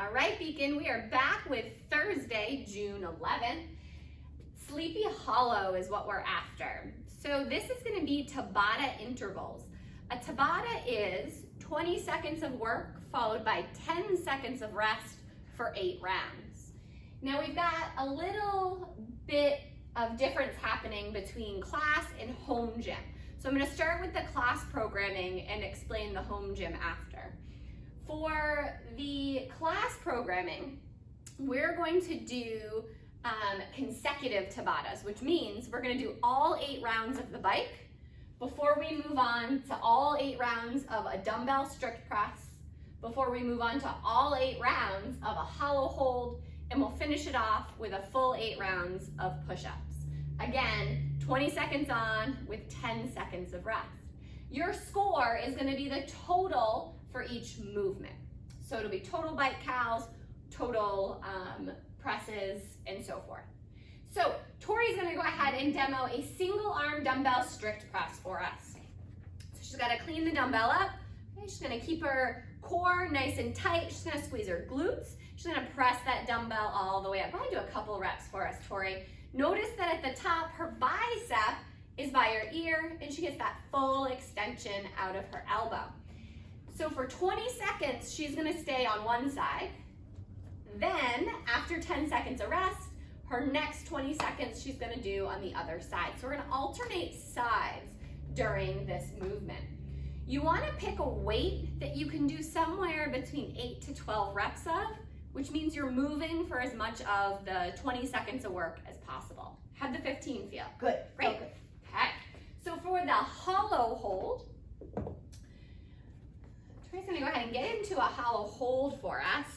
All right, Beacon, we are back with Thursday, June 11th. Sleepy Hollow is what we're after. So this is going to be Tabata intervals. A Tabata is 20 seconds of work followed by 10 seconds of rest for 8 rounds. Now we've got a little bit of difference happening between class and home gym. So I'm going to start with the class programming and explain the home gym after. For the class programming, we're going to do consecutive Tabatas, which means we're going to do all 8 rounds of the bike before we move on to all 8 rounds of a dumbbell strict press, before we move on to all 8 rounds of a hollow hold, and we'll finish it off with a full 8 rounds of push-ups. Again, 20 seconds on with 10 seconds of rest. Your score is going to be the total for each movement. So it'll be total bike cows, total presses, and so forth. So Tori's going to go ahead and demo a single arm dumbbell strict press for us. So she's got to clean the dumbbell up. Okay, she's going to keep her core nice and tight. She's going to squeeze her glutes. She's going to press that dumbbell all the way up. Go ahead and do a couple reps for us, Tori. Notice that at the top, her bicep is by her ear, and she gets that full extension out of her elbow. So for 20 seconds, she's going to stay on one side. Then, after 10 seconds of rest, her next 20 seconds she's going to do on the other side. So we're going to alternate sides during this movement. You want to pick a weight that you can do somewhere between 8 to 12 reps of, which means you're moving for as much of the 20 seconds of work as possible. How'd the 15 feel? Good. Great. Okay. Okay. So for the hollow hold, Tori's going to go ahead and get into a hollow hold for us.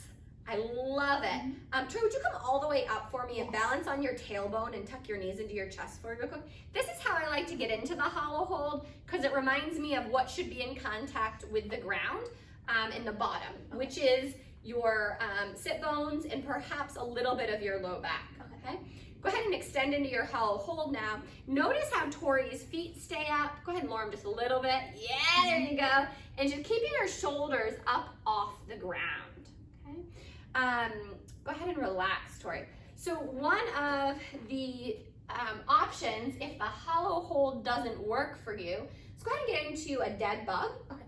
I love it. Troy, would you come all the way up for me and balance on your tailbone and tuck your knees into your chest for me real quick? This is how I like to get into the hollow hold because it reminds me of what should be in contact with the ground in the bottom, which is your sit bones and perhaps a little bit of your low back, okay? Go ahead and extend into your hollow hold now. Notice how Tori's feet stay up. Go ahead and lower them just a little bit. Yeah, there you go. And just keeping her shoulders up off the ground, okay? Go ahead and relax, Tori. So one of the options, if the hollow hold doesn't work for you, is go ahead and get into a dead bug. Okay.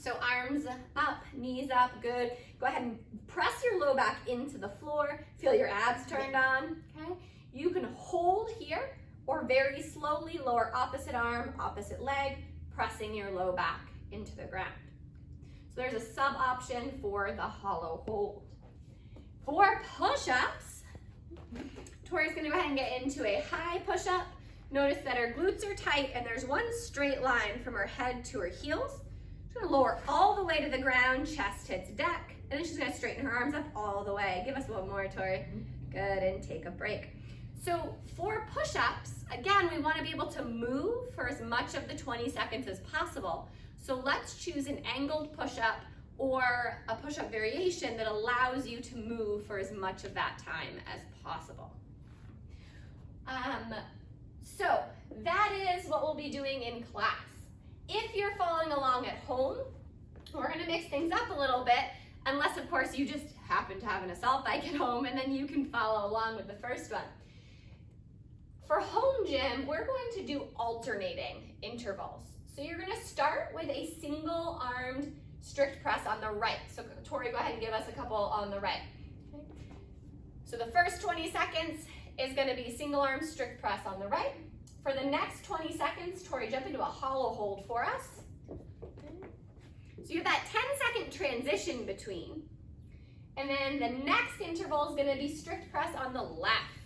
So arms up, knees up, good. Go ahead and press your low back into the floor. Feel your abs turned on, okay? You can hold here or very slowly lower opposite arm, opposite leg, pressing your low back into the ground. So there's a sub option for the hollow hold. For push-ups, Tori's gonna go ahead and get into a high push-up. Notice that her glutes are tight and there's one straight line from her head to her heels. She's gonna lower all the way to the ground, chest hits deck, and then she's gonna straighten her arms up all the way. Give us one more, Tori. Good, and take a break. So for push-ups, again, we wanna be able to move for as much of the 20 seconds as possible. So let's choose an angled push-up or a push-up variation that allows you to move for as much of that time as possible. So that is what we'll be doing in class. If you're following along at home, we're gonna mix things up a little bit, unless of course you just happen to have an assault bike at home and then you can follow along with the first one. For home gym, we're going to do alternating intervals. So you're gonna start with a single armed strict press on the right. So Tori, go ahead and give us a couple on the right. Okay. So the first 20 seconds is gonna be single arm strict press on the right. For the next 20 seconds, Tori, jump into a hollow hold for us. Okay. So you have that 10-second transition between. And then the next interval is gonna be strict press on the left.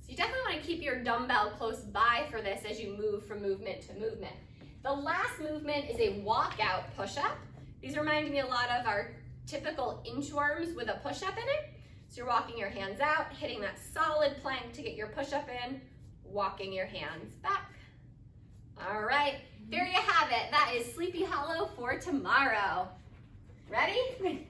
So you definitely wanna keep your dumbbell close by for this as you move from movement to movement. The last movement is a walkout push-up. These remind me a lot of our typical inchworms with a push-up in it. So you're walking your hands out, hitting that solid plank to get your push-up in, walking your hands back. All right, there you have it. That is Sleepy Hollow for tomorrow. Ready?